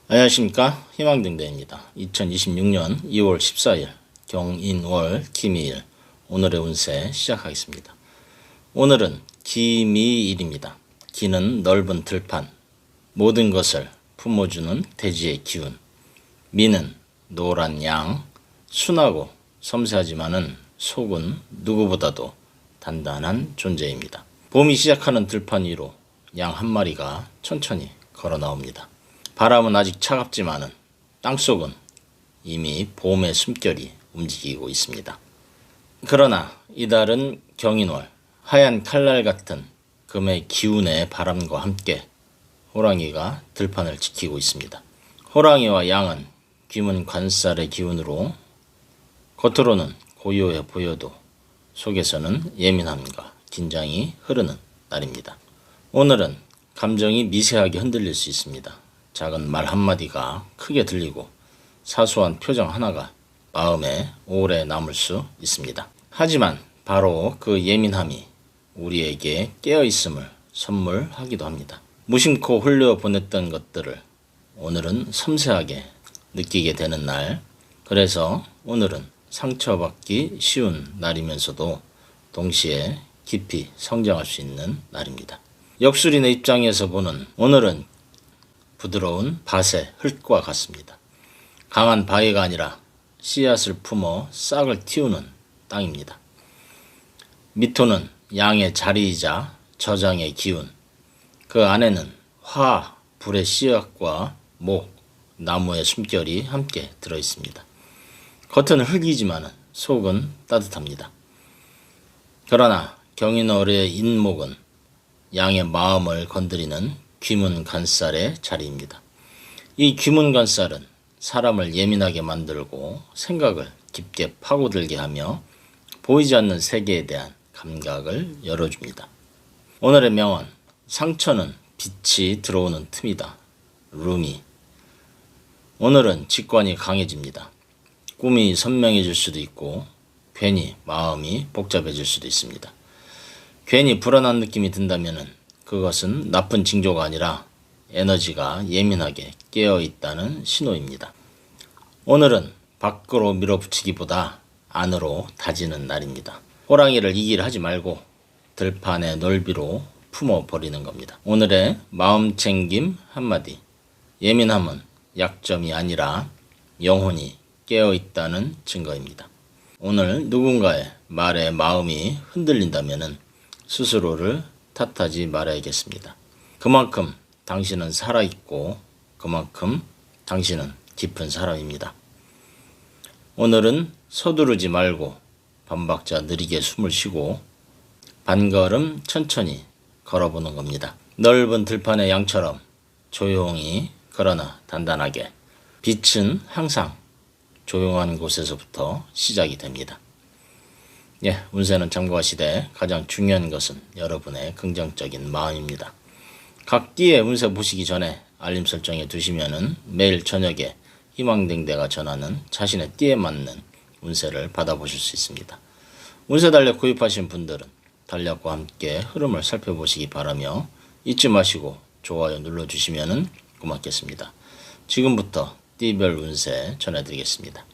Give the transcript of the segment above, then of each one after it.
안녕하십니까, 희망등대입니다. 2026년 2월 14일 경인월 기미일, 오늘의 운세 시작하겠습니다. 오늘은 기미일입니다. 기는 넓은 들판, 모든 것을 품어주는 대지의 기운. 미는 노란 양, 순하고 섬세하지만은 속은 누구보다도 단단한 존재입니다. 봄이 시작하는 들판 위로 양 한 마리가 천천히 걸어 나옵니다. 바람은 아직 차갑지만은 땅속은 이미 봄의 숨결이 움직이고 있습니다. 그러나 이달은 경인월, 하얀 칼날 같은 금의 기운의 바람과 함께 호랑이가 들판을 지키고 있습니다. 호랑이와 양은 귀문 관살의 기운으로 겉으로는 고요해 보여도 속에서는 예민함과 긴장이 흐르는 날입니다. 오늘은 감정이 미세하게 흔들릴 수 있습니다. 작은 말 한마디가 크게 들리고 사소한 표정 하나가 마음에 오래 남을 수 있습니다. 하지만 바로 그 예민함이 우리에게 깨어있음을 선물하기도 합니다. 무심코 흘려보냈던 것들을 오늘은 섬세하게 느끼게 되는 날, 그래서 오늘은 상처받기 쉬운 날이면서도 동시에 깊이 성장할 수 있는 날입니다. 역술인의 입장에서 보는 오늘은 부드러운 밭의 흙과 같습니다. 강한 바위가 아니라 씨앗을 품어 싹을 틔우는 땅입니다. 미토는 양의 자리이자 저장의 기운, 그 안에는 화, 불의 씨앗과 목, 나무의 숨결이 함께 들어있습니다. 겉은 흙이지만 속은 따뜻합니다. 그러나 경인월의 인목은 양의 마음을 건드리는 귀문 관살의 자리입니다. 이 귀문 관살은 사람을 예민하게 만들고 생각을 깊게 파고들게 하며 보이지 않는 세계에 대한 감각을 열어줍니다. 오늘의 명언, 상처는 빛이 들어오는 틈이다. 루미. 오늘은 직관이 강해집니다. 꿈이 선명해질 수도 있고 괜히 마음이 복잡해질 수도 있습니다. 괜히 불안한 느낌이 든다면 그것은 나쁜 징조가 아니라 에너지가 예민하게 깨어있다는 신호입니다. 오늘은 밖으로 밀어붙이기보다 안으로 다지는 날입니다. 호랑이를 이기려 하지 말고 들판의 넓이로 품어버리는 겁니다. 오늘의 마음챙김 한마디, 예민함은 약점이 아니라 영혼이 깨어있다는 증거입니다. 오늘 누군가의 말에 마음이 흔들린다면 스스로를 탓하지 말아야겠습니다. 그만큼 당신은 살아있고 그만큼 당신은 깊은 사람입니다. 오늘은 서두르지 말고 반박자 느리게 숨을 쉬고 반걸음 천천히 걸어보는 겁니다. 넓은 들판의 양처럼 조용히 그러나 단단하게. 빛은 항상 조용한 곳에서부터 시작이 됩니다. 운세는 참고하시되 가장 중요한 것은 여러분의 긍정적인 마음입니다. 각 띠의 운세 보시기 전에 알림 설정해 두시면은 매일 저녁에 희망등대가 전하는 자신의 띠에 맞는 운세를 받아보실 수 있습니다. 운세 달력 구입하신 분들은 달력과 함께 흐름을 살펴보시기 바라며 잊지 마시고 좋아요 눌러주시면 고맙겠습니다. 지금부터 띠별 운세 전해드리겠습니다.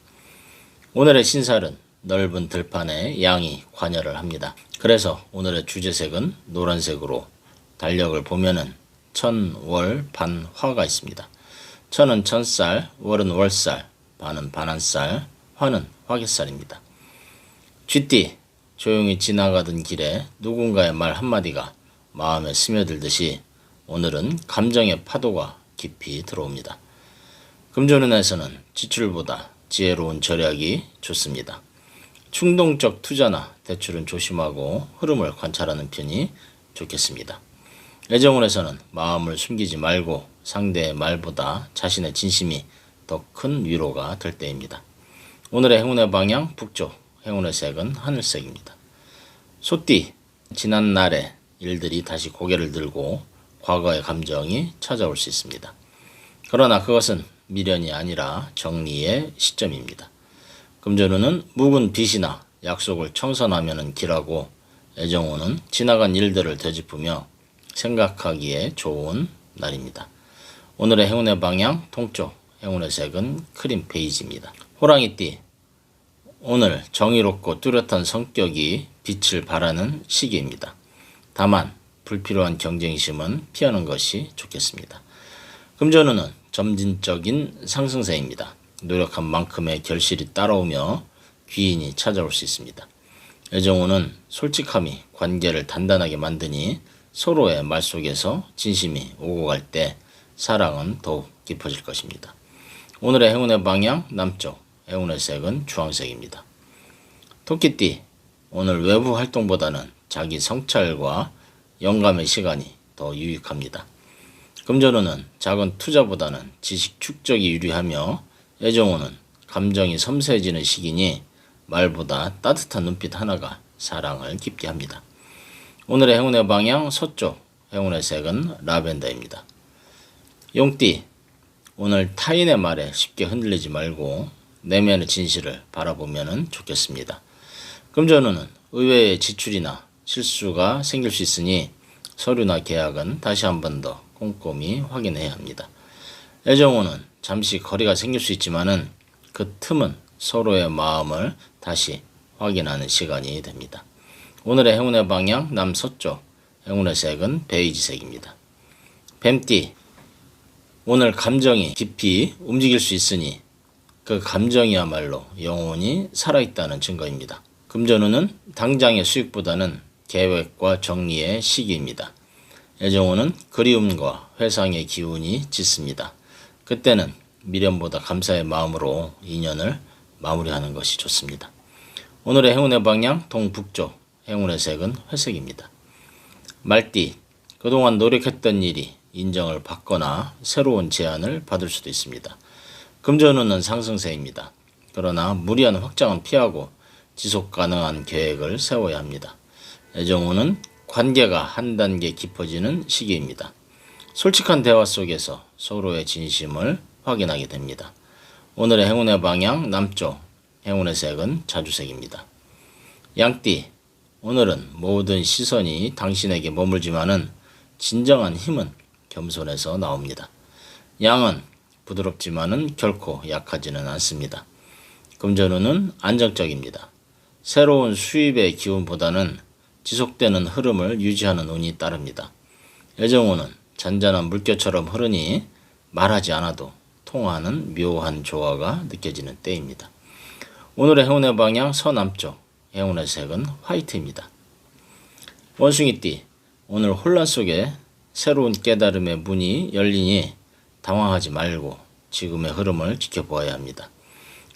오늘의 신살은 넓은 들판에 양이 관여를 합니다. 그래서 오늘의 주제색은 노란색으로 달력을 보면은 천, 월, 반, 화가 있습니다. 천은 천살, 월은 월살, 반은 반한살, 화는 화개살입니다. 쥐띠, 조용히 지나가던 길에 누군가의 말 한마디가 마음에 스며들듯이 오늘은 감정의 파도가 깊이 들어옵니다. 금전운에서는 지출보다 지혜로운 절약이 좋습니다. 충동적 투자나 대출은 조심하고 흐름을 관찰하는 편이 좋겠습니다. 애정운에서는 마음을 숨기지 말고 상대의 말보다 자신의 진심이 더 큰 위로가 될 때입니다. 오늘의 행운의 방향 북쪽, 행운의 색은 하늘색입니다. 소띠, 지난 날의 일들이 다시 고개를 들고 과거의 감정이 찾아올 수 있습니다. 그러나 그것은 미련이 아니라 정리의 시점입니다. 금전운은 묵은 빚이나 약속을 청산하면 길하고 애정운은 지나간 일들을 되짚으며 생각하기에 좋은 날입니다. 오늘의 행운의 방향 동쪽, 행운의 색은 크림 베이지입니다. 호랑이띠, 오늘 정의롭고 뚜렷한 성격이 빛을 발하는 시기입니다. 다만 불필요한 경쟁심은 피하는 것이 좋겠습니다. 금전운은 점진적인 상승세입니다. 노력한 만큼의 결실이 따라오며 귀인이 찾아올 수 있습니다. 애정운은 솔직함이 관계를 단단하게 만드니 서로의 말 속에서 진심이 오고 갈 때 사랑은 더욱 깊어질 것입니다. 오늘의 행운의 방향 남쪽, 행운의 색은 주황색입니다. 토끼띠, 오늘 외부 활동보다는 자기 성찰과 영감의 시간이 더 유익합니다. 금전운은 작은 투자보다는 지식 축적이 유리하며 애정운은 감정이 섬세해지는 시기니 말보다 따뜻한 눈빛 하나가 사랑을 깊게 합니다. 오늘의 행운의 방향 서쪽, 행운의 색은 라벤더입니다. 용띠, 오늘 타인의 말에 쉽게 흔들리지 말고 내면의 진실을 바라보면 좋겠습니다. 금전운은 의외의 지출이나 실수가 생길 수 있으니 서류나 계약은 다시 한 번 더 꼼꼼히 확인해야 합니다. 애정운은 잠시 거리가 생길 수 있지만은 그 틈은 서로의 마음을 다시 확인하는 시간이 됩니다. 오늘의 행운의 방향 남서쪽, 행운의 색은 베이지색입니다. 뱀띠, 오늘 감정이 깊이 움직일 수 있으니 그 감정이야말로 영혼이 살아있다는 증거입니다. 금전운은 당장의 수익보다는 계획과 정리의 시기입니다. 애정운은 그리움과 회상의 기운이 짙습니다. 그때는 미련보다 감사의 마음으로 인연을 마무리하는 것이 좋습니다. 오늘의 행운의 방향 동북쪽, 행운의 색은 회색입니다. 말띠, 그동안 노력했던 일이 인정을 받거나 새로운 제안을 받을 수도 있습니다. 금전운은 상승세입니다. 그러나 무리한 확장은 피하고 지속 가능한 계획을 세워야 합니다. 애정운은 관계가 한 단계 깊어지는 시기입니다. 솔직한 대화 속에서 서로의 진심을 확인하게 됩니다. 오늘의 행운의 방향 남쪽, 행운의 색은 자주색입니다. 양띠, 오늘은 모든 시선이 당신에게 머물지만은 진정한 힘은 겸손에서 나옵니다. 양은 부드럽지만은 결코 약하지는 않습니다. 금전운은 안정적입니다. 새로운 수입의 기운보다는 지속되는 흐름을 유지하는 운이 따릅니다. 애정운은 잔잔한 물결처럼 흐르니 말하지 않아도 통하는 묘한 조화가 느껴지는 때입니다. 오늘의 행운의 방향 서남쪽, 행운의 색은 화이트입니다. 원숭이띠, 오늘 혼란 속에 새로운 깨달음의 문이 열리니 당황하지 말고 지금의 흐름을 지켜보아야 합니다.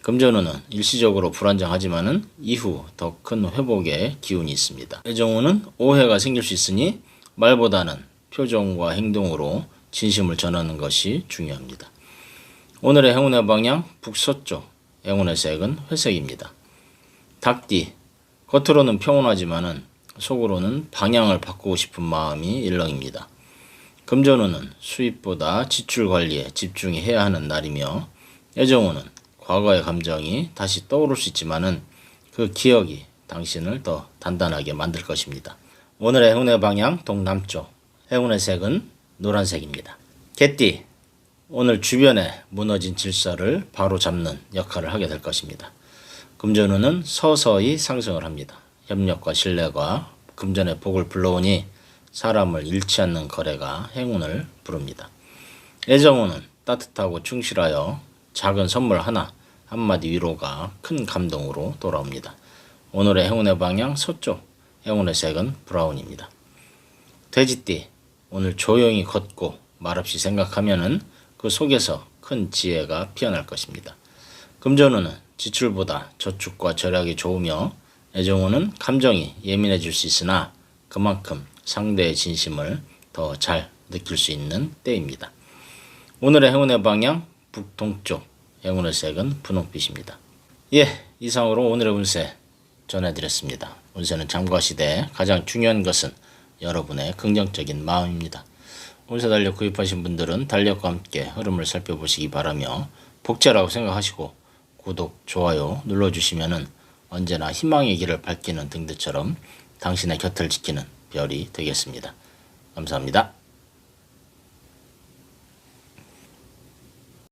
금전운은 일시적으로 불안정하지만은 이후 더 큰 회복의 기운이 있습니다. 애정운은 오해가 생길 수 있으니 말보다는 표정과 행동으로 진심을 전하는 것이 중요합니다. 오늘의 행운의 방향 북서쪽, 행운의 색은 회색입니다. 닭띠, 겉으로는 평온하지만은 속으로는 방향을 바꾸고 싶은 마음이 일렁입니다. 금전운은 수입보다 지출 관리에 집중해야 하는 날이며 애정운은 과거의 감정이 다시 떠오를 수 있지만은 그 기억이 당신을 더 단단하게 만들 것입니다. 오늘의 행운의 방향 동남쪽, 행운의 색은 노란색입니다. 개띠, 오늘 주변에 무너진 질서를 바로 잡는 역할을 하게 될 것입니다. 금전운은 서서히 상승을 합니다. 협력과 신뢰가 금전의 복을 불러오니 사람을 잃지 않는 거래가 행운을 부릅니다. 애정운은 따뜻하고 충실하여 작은 선물 하나, 한마디 위로가 큰 감동으로 돌아옵니다. 오늘의 행운의 방향 서쪽, 행운의 색은 브라운입니다. 돼지띠, 오늘 조용히 걷고 말없이 생각하면은 그 속에서 큰 지혜가 피어날 것입니다. 금전운은 지출보다 저축과 절약이 좋으며 애정운은 감정이 예민해질 수 있으나 그만큼 상대의 진심을 더 잘 느낄 수 있는 때입니다. 오늘의 행운의 방향 북동쪽, 행운의 색은 분홍빛입니다. 이상으로 오늘의 운세 전해드렸습니다. 운세는 잠과 시대에 가장 중요한 것은 여러분의 긍정적인 마음입니다. 운세 달력 구입하신 분들은 달력과 함께 흐름을 살펴보시기 바라며 복제라고 생각하시고 구독, 좋아요 눌러주시면 언제나 희망의 길을 밝히는 등대처럼 당신의 곁을 지키는 별이 되겠습니다. 감사합니다.